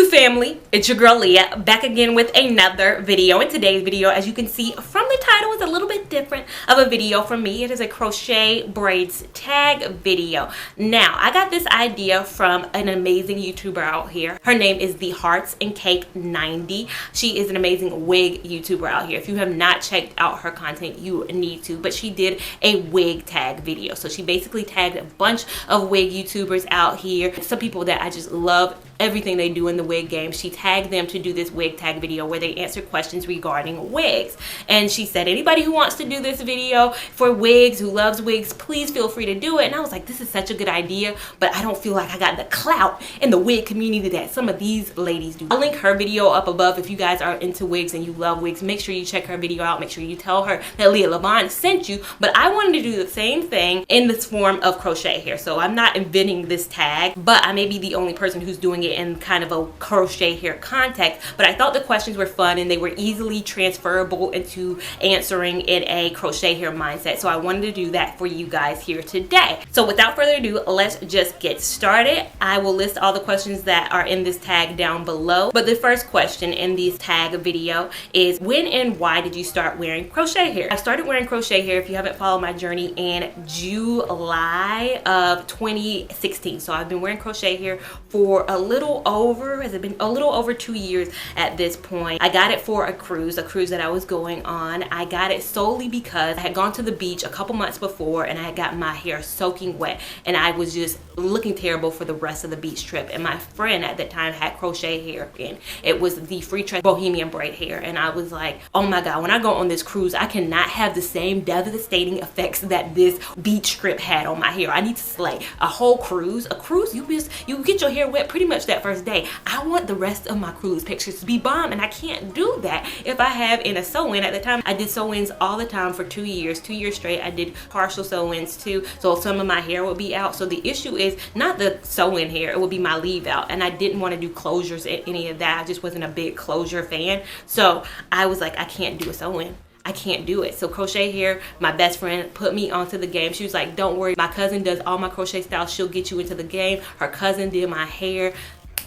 YouTube family, it's your girl Leah, back again with another video. In today's video, as you can see from the title, is a little bit different of a video from me. It is a crochet braids tag video. Now, I got this idea from an amazing YouTuber out here. Her name is the Hearts and Cake 90. She is an amazing wig YouTuber out here. If you have not checked out her content, you need to. But she did a wig tag video. So she basically tagged a bunch of wig YouTubers out here. Some people that I just love everything they do in the wig game. She tagged them to do this wig tag video where they answer questions regarding wigs. And she said, anybody who wants to do this video for wigs, who loves wigs, please feel free to do it. And I was like, this is such a good idea, but I don't feel like I got the clout in the wig community that some of these ladies do. I'll link her video up above. If you guys are into wigs and you love wigs, make sure you check her video out. Make sure you tell her that Leah Lavon sent you. But I wanted to do the same thing in this form of crochet hair. So I'm not inventing this tag, but I may be the only person who's doing it in kind of a crochet hair context. But I thought the questions were fun and they were easily transferable into answering in a crochet hair mindset. So I wanted to do that for you guys here today. So without further ado, let's just get started. I will list all the questions that are in this tag down below. But the first question in this tag video is, when and why did you start wearing crochet hair? I started wearing crochet hair, if you haven't followed my journey, in July of 2016. So I've been wearing crochet hair for a little over 2 years at this point. I got it for a cruise that I was going on. I got it solely because I had gone to the beach a couple months before and I had got my hair soaking wet and I was just looking terrible for the rest of the beach trip. And my friend at that time had crochet hair and it was the Lulutress bohemian braid hair, and I was like, oh my god, when I go on this cruise I cannot have the same devastating effects that this beach trip had on my hair. I need to slay. A whole cruise, you get your hair wet pretty much that first day. I want the rest of my cruise pictures to be bomb, and I can't do that if I have in a sew-in. At the time I did sew-ins all the time for 2 years straight. I did partial sew-ins too, so some of my hair would be out. So the issue is not the sew-in hair, it would be my leave out, and I didn't want to do closures and any of that. I just wasn't a big closure fan, so I was like, I can't do a sew-in. I can't do it. So crochet hair, my best friend put me onto the game. She was like, don't worry, my cousin does all my crochet styles, she'll get you into the game. Her cousin did my hair.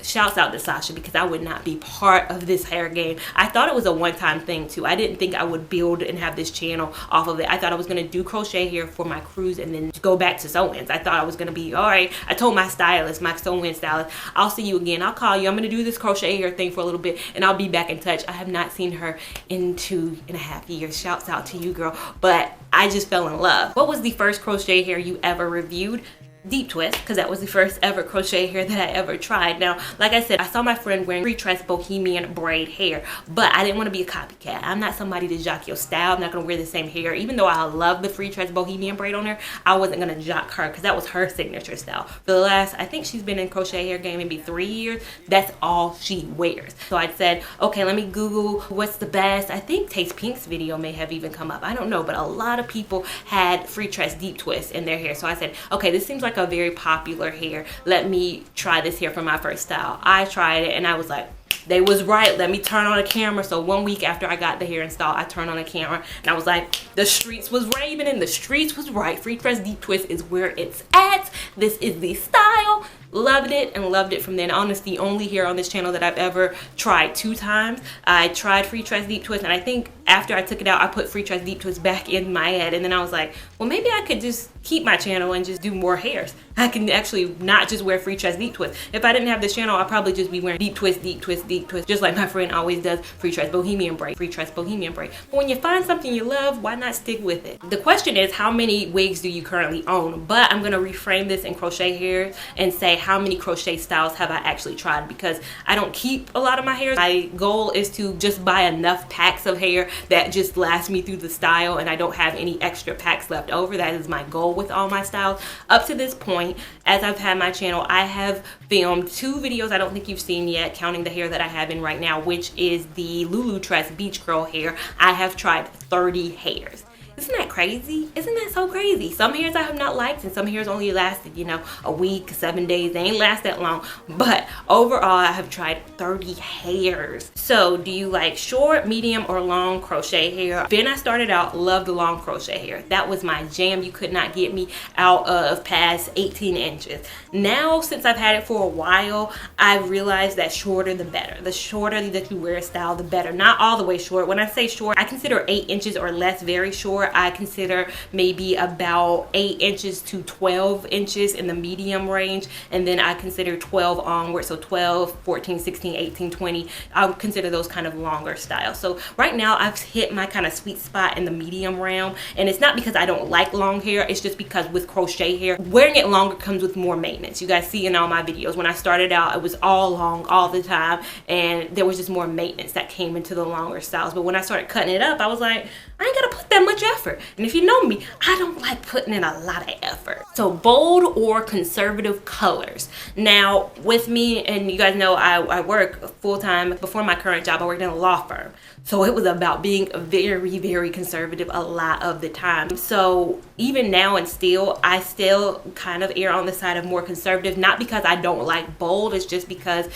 Shouts out to Sasha, because I would not be part of this hair game. I thought it was a one-time thing too. I didn't think I would build and have this channel off of it. I thought I was going to do crochet hair for my cruise and then go back to sew-ins. I thought I was going to be all right. I told my stylist, my sew-in stylist, I'll see you again. I'll call you. I'm going to do this crochet hair thing for a little bit and I'll be back in touch. I have not seen her in 2.5 years. Shouts out to you, girl. But I just fell in love. What was the first crochet hair you ever reviewed? Deep twist, because that was the first ever crochet hair that I ever tried. Now, like I said, I saw my friend wearing Lulutress bohemian braid hair, but I didn't want to be a copycat. I'm not somebody to jock your style. I'm not going to wear the same hair. Even though I love the Lulutress bohemian braid on her, I wasn't going to jock her because that was her signature style. For the last, I think she's been in crochet hair game maybe 3 years. That's all she wears. So I said, okay, let me Google what's the best. I think Taste Pink's video may have even come up. I don't know, but a lot of people had Lulutress deep twist in their hair. So I said, okay, this seems like a very popular hair. Let me try this hair for my first style. I tried it and I was like, they was right. Let me turn on a camera. So 1 week after I got the hair installed, I turned on a camera and I was like, the streets was raving and the streets was right. Lulutress deep twist is where it's at. This is the style. Loved it and loved it from then on. It's the only hair on this channel that I've ever tried 2 times. I tried Lulutress deep twist and I think after I took it out, I put Lulutress deep twist back in my head, and then I was like, well, maybe I could just keep my channel and just do more hairs. I can actually not just wear Lulutress deep twist. If I didn't have this channel, I'd probably just be wearing deep twist, deep twist, deep twist, just like my friend always does. Lulutress bohemian braid, Lulutress bohemian braid. But when you find something you love, why not stick with it? The question is, how many wigs do you currently own? But I'm gonna reframe this in crochet hair and say, how many crochet styles have I actually tried? Because I don't keep a lot of my hair. My goal is to just buy enough packs of hair that just last me through the style and I don't have any extra packs left over. That is my goal with all my styles. Up to this point, as I've had my channel, I have filmed 2 videos I don't think you've seen yet, counting the hair that I have in right now, which is the Lulutress beach girl hair. I have tried 30 hairs. Isn't that crazy? Isn't that so crazy? Some hairs I have not liked, and some hairs only lasted, you know, a week, 7 days. They ain't last that long. But overall, I have tried 30 hairs. So do you like short, medium, or long crochet hair? When I started out, loved the long crochet hair. That was my jam. You could not get me out of past 18 inches. Now, since I've had it for a while, I've realized that shorter the better. The shorter that you wear a style, the better. Not all the way short. When I say short, I consider 8 inches or less very short. I consider maybe about 8 inches to 12 inches in the medium range, and then I consider 12 onward, so 12, 14, 16, 18, 20. I would consider those kind of longer styles. So right now I've hit my kind of sweet spot in the medium realm, and it's not because I don't like long hair, it's just because with crochet hair, wearing it longer comes with more maintenance. You guys see in all my videos, when I started out, it was all long all the time, and there was just more maintenance that came into the longer styles. But when I started cutting it up, I was like, I ain't gotta put that much effort. And if you know me, I don't like putting in a lot of effort. So bold or conservative colors. Now with me, and you guys know I work full-time. Before my current job, I worked in a law firm. So it was about being very, very conservative a lot of the time. So even now and still, I still kind of err on the side of more conservative, not because I don't like bold, it's just because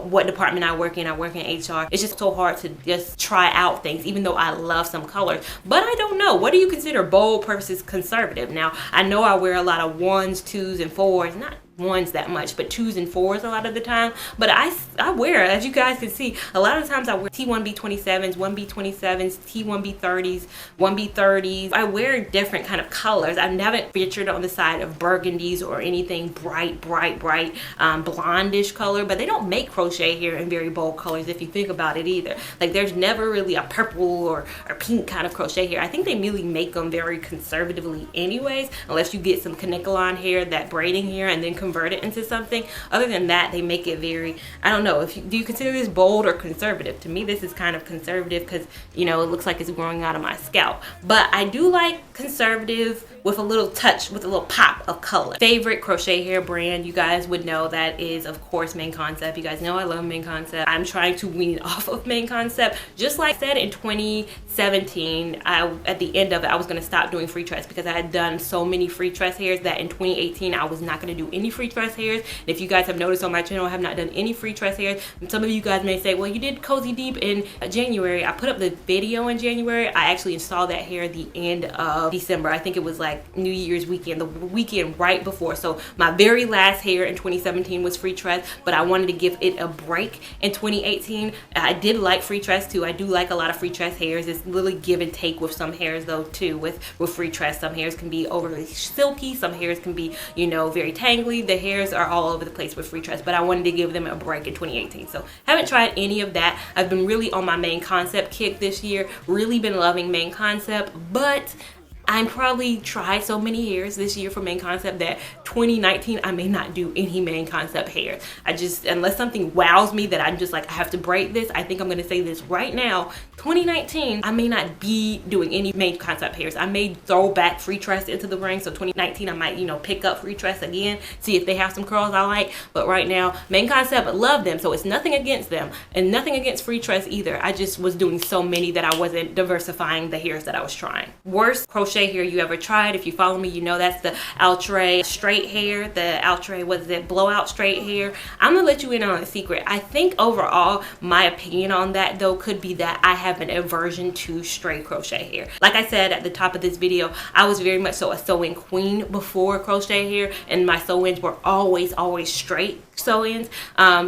what department I work in HR. It's just so hard to just try out things, even though I love some colors. But I don't know, what do you consider bold versus conservative? Now, I know I wear a lot of 1s, 2s, and 4s, not 1s that much, but 2s and 4s a lot of the time. But I wear, as you guys can see, a lot of times I wear T1B27s, 1B27s, T1B30s, 1B30s. I wear different kind of colors. I haven't featured on the side of burgundies or anything bright, blondish color, but they don't make crochet hair in very bold colors if you think about it either. Like there's never really a purple or pink kind of crochet hair. I think they really make them very conservatively anyways, unless you get some canicolon hair, that braiding hair, and then convert it into something. Other than that, they make it very, I don't know, do you consider this bold or conservative? To me, this is kind of conservative because, you know, it looks like it's growing out of my scalp. But I do like conservative with a little touch, with a little pop of color. Favorite crochet hair brand, you guys would know, that is of course Main Concept. You guys know I love Main Concept. I'm trying to wean off of Main Concept. Just like I said in 2017, at the end of it, I was gonna stop doing free tress because I had done so many free tress hairs that in 2018 I was not gonna do any free tress hairs. And if you guys have noticed on my channel, I have not done any free tress hairs. And some of you guys may say, well, you did Cozy Deep in January. I put up the video in January. I actually installed that hair at the end of December. I think it was like New Year's weekend, the weekend right before. So my very last hair in 2017 was free tress, but I wanted to give it a break in 2018. I did like free tress too. I do like a lot of free tress hairs. It's really give and take with some hairs though too. With free tress, some hairs can be overly silky, some hairs can be, you know, very tangly. The hairs are all over the place with free tress, but I wanted to give them a break in 2018. So haven't tried any of that. I've been really on my Main Concept kick this year. Really been loving Main Concept, but I'm probably tried so many hairs this year for Main Concept that 2019 I may not do any Main Concept hair. I just, unless something wows me that I'm just like, I have to braid this, I think I'm gonna say this right now, 2019 I may not be doing any Main Concept hairs. I may throw back free tress into the ring, so 2019 I might, you know, pick up free tress again, see if they have some curls I like. But right now, Main Concept, I love them, so it's nothing against them and nothing against free tress either. I just was doing so many that I wasn't diversifying the hairs that I was trying. Worst crochet hair you ever tried? If you follow me, you know that's the outre straight hair, the outre, what is it, blowout straight hair. I'm gonna let you in on a secret. I think overall my opinion on that though could be that I have an aversion to straight crochet hair. Like I said at the top of this video, I was very much so a sew-in queen before crochet hair, and my sew-ins were always straight sew-ins.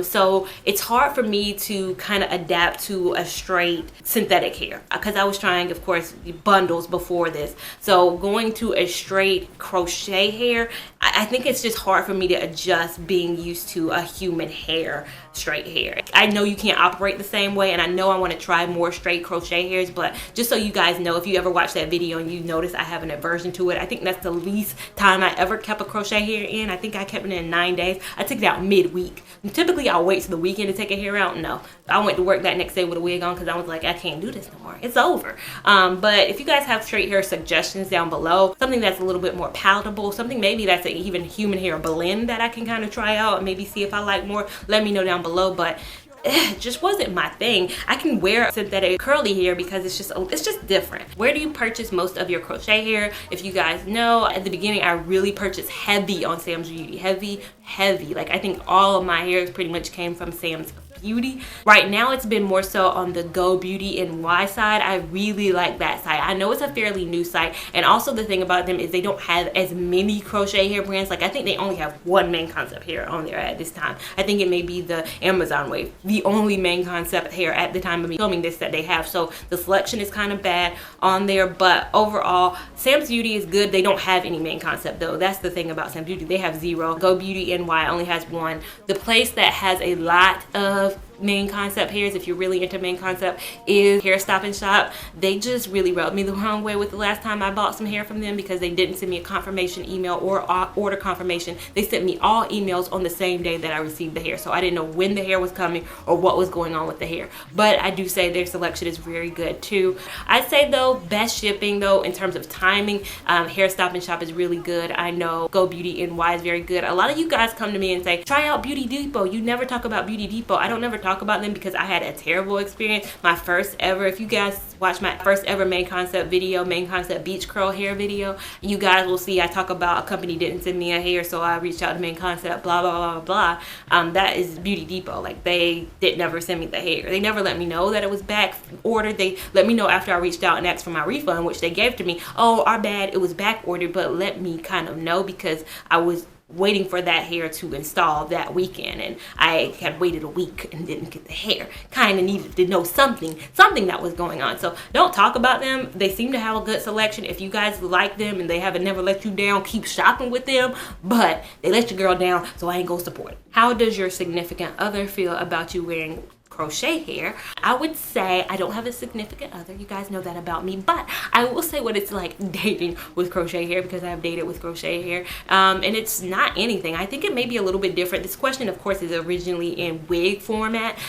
So it's hard for me to kind of adapt to a straight synthetic hair because I was trying, of course, bundles before this. So going to a straight crochet hair, I think it's just hard for me to adjust being used to a human hair, straight hair. I know you can't operate the same way, and I know I want to try more straight crochet hairs, but just so you guys know, if you ever watch that video and you notice I have an aversion to it, I think that's the least time I ever kept a crochet hair in. I think I kept it in 9 days. I took it out midweek. And typically I'll wait till the weekend to take a hair out. No, I went to work that next day with a wig on because I was like, I can't do this no more. It's over. But if you guys have straight hair suggestions down below, something that's a little bit more palatable, something maybe that's an even human hair blend that I can kind of try out and maybe see if I like more, let me know down below. But it just wasn't my thing. I can wear synthetic curly hair because it's just different. Where do you purchase most of your crochet hair? If you guys know, at the beginning I really purchased heavy on Sam's Beauty. Heavy. Like I think all of my hair pretty much came from Sam's Beauty. Right now it's been more so on the Go Beauty NY side. I really like that site. I know it's a fairly new site, and also the thing about them is they don't have as many crochet hair brands. Like I think they only have one main concept hair on there at this time. I think it may be the Amazon wave, the only main concept hair at the time of me filming this that they have. So the selection is kind of bad on there, but overall Sam's Beauty is good. They don't have any main concept though. That's the thing about Sam's Beauty. They have 0. Go Beauty NY only has 1. The place that has a lot of main concept hairs, if you're really into main concept, is Hair Stop and Shop. They just really rubbed me the wrong way with the last time I bought some hair from them because they didn't send me a confirmation email or order confirmation. They sent me all emails on the same day that I received the hair, so I didn't know when the hair was coming or what was going on with the hair. But I do say their selection is very good too. I'd say though, best shipping though in terms of timing, Hair Stop and Shop is really good. I know Go Beauty NY is very good. A lot of you guys come to me and say, try out Beauty Depot. You never talk about Beauty Depot. I don't never talk about them because I had a terrible experience. My first ever, if you guys watch my first ever main concept video, main concept beach curl hair video, you guys will see I talk about a company didn't send me a hair, so I reached out to main concept, blah blah blah blah. That is Beauty Depot. Like they did never send me the hair. They never let me know that it was back ordered. They let me know after I reached out and asked for my refund, which they gave to me. Oh, our bad, it was back ordered, but let me kind of know because I was waiting for that hair to install that weekend, and I had waited a week and didn't get the hair. Kind of needed to know something that was going on. So don't talk about them. They seem to have a good selection. If you guys like them and they haven't never let you down, keep shopping with them, but they let your girl down, so I ain't gonna support it. How does your significant other feel about you wearing crochet hair? I would say I don't have a significant other. You guys know that about me, but I will say what it's like dating with crochet hair because I have dated with crochet hair, and it's not anything. I think it may be a little bit different. This question, of course, is originally in wig format,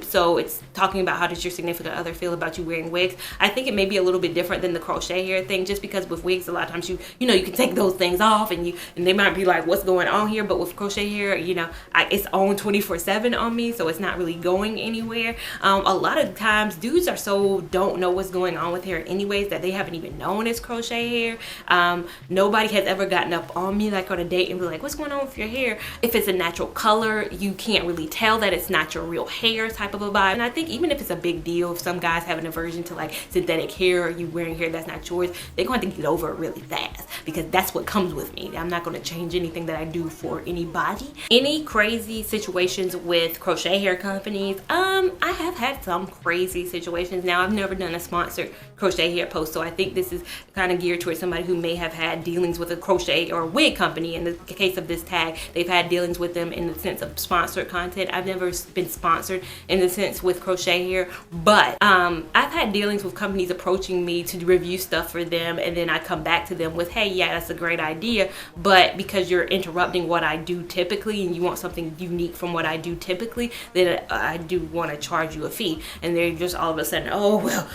so it's talking about how does your significant other feel about you wearing wigs. I think it may be a little bit different than the crochet hair thing, just because with wigs a lot of times you know you can take those things off and they might be like, what's going on here? But with crochet hair, it's on 24/7 on me, so it's not really going anywhere. A lot of times dudes don't know what's going on with hair anyways, that they haven't even known it's crochet hair. Nobody has ever gotten up on me like on a date and be like, what's going on with your hair? If it's a natural color, you can't really tell that it's not your real hair type of a vibe. And I think even if it's a big deal, if some guys have an aversion to like synthetic hair or you wearing hair that's not yours, they're going to get over it really fast because that's what comes with me. I'm not going to change anything that I do for anybody. Any crazy situations with crochet hair companies? I have had some crazy situations. Now, I've never done a sponsored crochet hair post, so I think this is kind of geared towards somebody who may have had dealings with a crochet or wig company. In the case of this tag, they've had dealings with them in the sense of sponsored content. I've never been sponsored in the sense with crochet hair, but I've had dealings with companies approaching me to review stuff for them, and then I come back to them with, hey, yeah, that's a great idea, but because you're interrupting what I do typically and you want something unique from what I do typically, then I do want to charge you a fee. And they're just all of a sudden, oh well,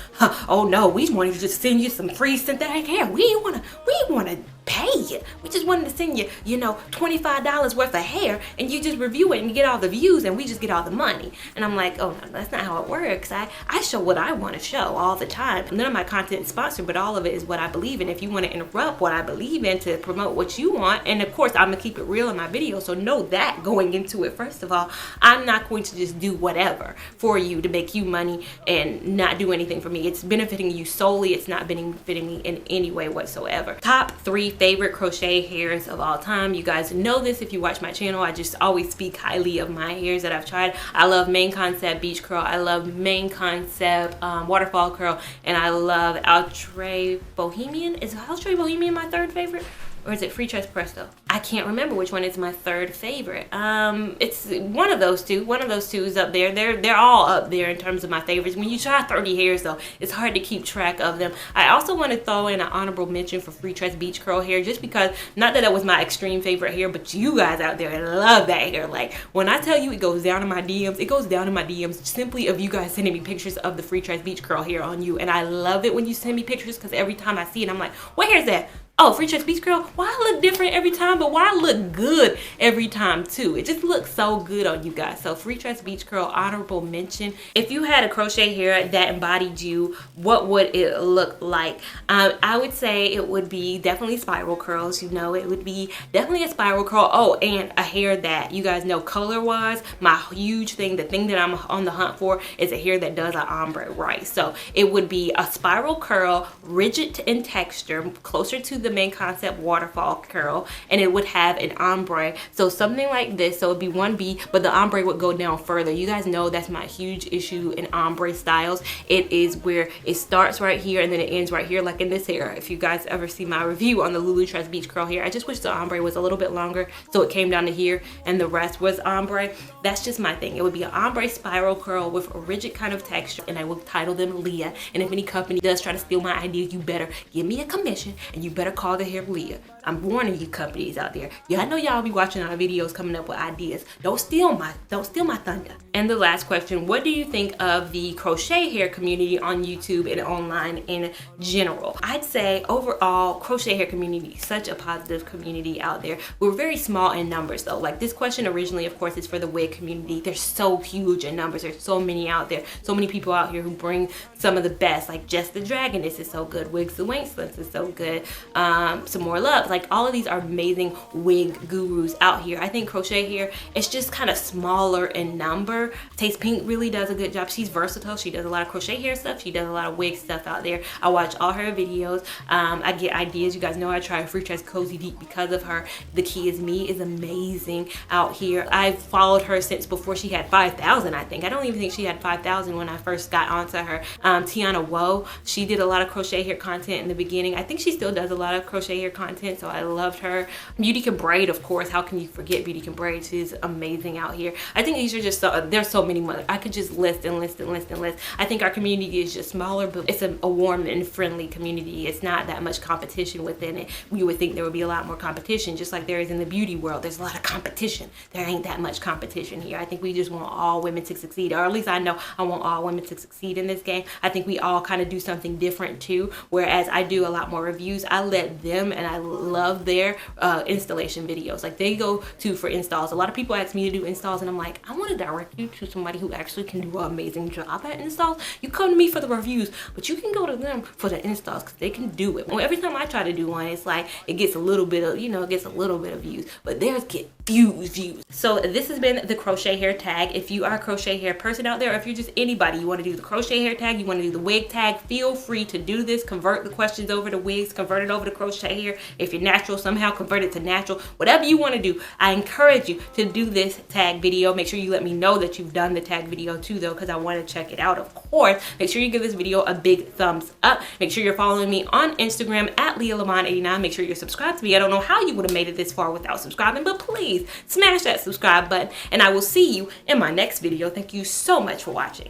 oh no, we wanted to just send you some free synthetic hair. We want to pay you. We just wanted to send you, $25 worth of hair, and you just review it and you get all the views and we just get all the money. And I'm like, oh no, that's not how it works. I show what I want to show all the time. None of my content is sponsored, but all of it is what I believe in. If you want to interrupt what I believe in to promote what you want, and of course I'm gonna keep it real in my video, so know that going into it. First of all, I'm not going to just do whatever for you to make you money and not do anything for me. It's benefiting you solely. It's not benefiting me in any way whatsoever. Top 3 favorite crochet hairs of all time. You guys know this if you watch my channel. I just always speak highly of my hairs that I've tried. I love main concept beach curl. I love main concept waterfall curl, and I love Outre Bohemian. Is Outre Bohemian my 3rd favorite? Or is it Free Tress Presto? I can't remember which one is my 3rd favorite. It's one of those two. One of those two is up there. They're all up there in terms of my favorites. When you try 30 hairs though, it's hard to keep track of them. I also want to throw in an honorable mention for Free Tress Beach Curl hair, just because, not that was my extreme favorite hair, but you guys out there love that hair. Like, when I tell you it goes down in my DMs, it goes down in my DMs simply of you guys sending me pictures of the Free Tress Beach Curl hair on you. And I love it when you send me pictures, because every time I see it, I'm like, what hair is that? Oh, Free Trust Beach Girl, why I look different every time, but why I look good every time too. It just looks so good on you guys. So Free Trust Beach Girl, honorable mention. If you had a crochet hair that embodied you, what would it look like? I would say it would be definitely spiral curls. You know, it would be definitely a spiral curl. Oh, and a hair that you guys know color wise, my huge thing, the thing that I'm on the hunt for is a hair that does an ombre right. So it would be a spiral curl, rigid in texture, closer to the main concept waterfall curl, and it would have an ombre. So something like this. So it'd be 1B, but the ombre would go down further. You guys know that's my huge issue in ombre styles. It is where it starts right here and then it ends right here, like in this hair. If you guys ever see my review on the Lulutress Beach Curl hair, I just wish the ombre was a little bit longer so it came down to here and the rest was ombre. That's just my thing. It would be an ombre spiral curl with a rigid kind of texture, and I will title them Leah. And if any company does try to steal my ideas, you better give me a commission and you better call the hair Leah. I'm warning you companies out there. Yeah, I know y'all be watching our videos coming up with ideas. Don't steal my thunder. And the last question, what do you think of the crochet hair community on YouTube and online in general? I'd say overall, crochet hair community, such a positive community out there. We're very small in numbers though. Like this question originally, of course, is for the wig community. They're so huge in numbers. There's so many out there. So many people out here who bring some of the best, like Jess the Dragoness is so good. Wigs the Wankslets is so good. Some More Love. Like all of these are amazing wig gurus out here. I think crochet hair, it's just kind of smaller in number. Taste Pink really does a good job. She's versatile. She does a lot of crochet hair stuff. She does a lot of wig stuff out there. I watch all her videos. I get ideas. You guys know I try Free Trust Cozy Deep because of her. The Key Is Me is amazing out here. I've followed her since before she had 5,000, I think. I don't even think she had 5,000 when I first got onto her. Tiana Woe, she did a lot of crochet hair content in the beginning. I think she still does a lot of crochet hair content, so I loved her. Beauty Can Braid, of course. How can you forget Beauty Can Braid? She's amazing out here. I think these are just so, there's so many more. I could just list and list and list and list. I think our community is just smaller, but it's a warm and friendly community. It's not that much competition within it. You would think there would be a lot more competition, just like there is in the beauty world. There's a lot of competition. There ain't that much competition here. I think we just want all women to succeed, or at least I know I want all women to succeed in this game. I think we all kind of do something different too, whereas I do a lot more reviews. I let them, and I love their installation videos. Like they go to for installs. A lot of people ask me to do installs, and I'm like, I want to direct you to somebody who actually can do an amazing job at installs. You come to me for the reviews, but you can go to them for the installs because they can do it. Well, every time I try to do one, it's like it gets a little bit of, you know, it gets a little bit of views, but theirs get views. So this has been the crochet hair tag. If you are a crochet hair person out there, or if you're just anybody, you want to do the crochet hair tag, you want to do the wig tag, feel free to do this. Convert the questions over to wigs, convert it over to crochet hair. If you're natural, somehow convert it to natural. Whatever you want to do, I encourage you to do this tag video. Make sure you let me know that you've done the tag video too though, because I want to check it out, of course. Make sure you give this video a big thumbs up. Make sure you're following me on Instagram at Lavon89. Make sure you're subscribed to me. I don't know how you would have made it this far without subscribing, but please smash that subscribe button, and I will see you in my next video. Thank you so much for watching.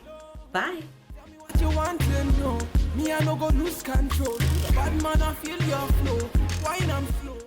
Bye. You want to know me, I no go lose control. Bad man, I feel your flow. Wine and flow.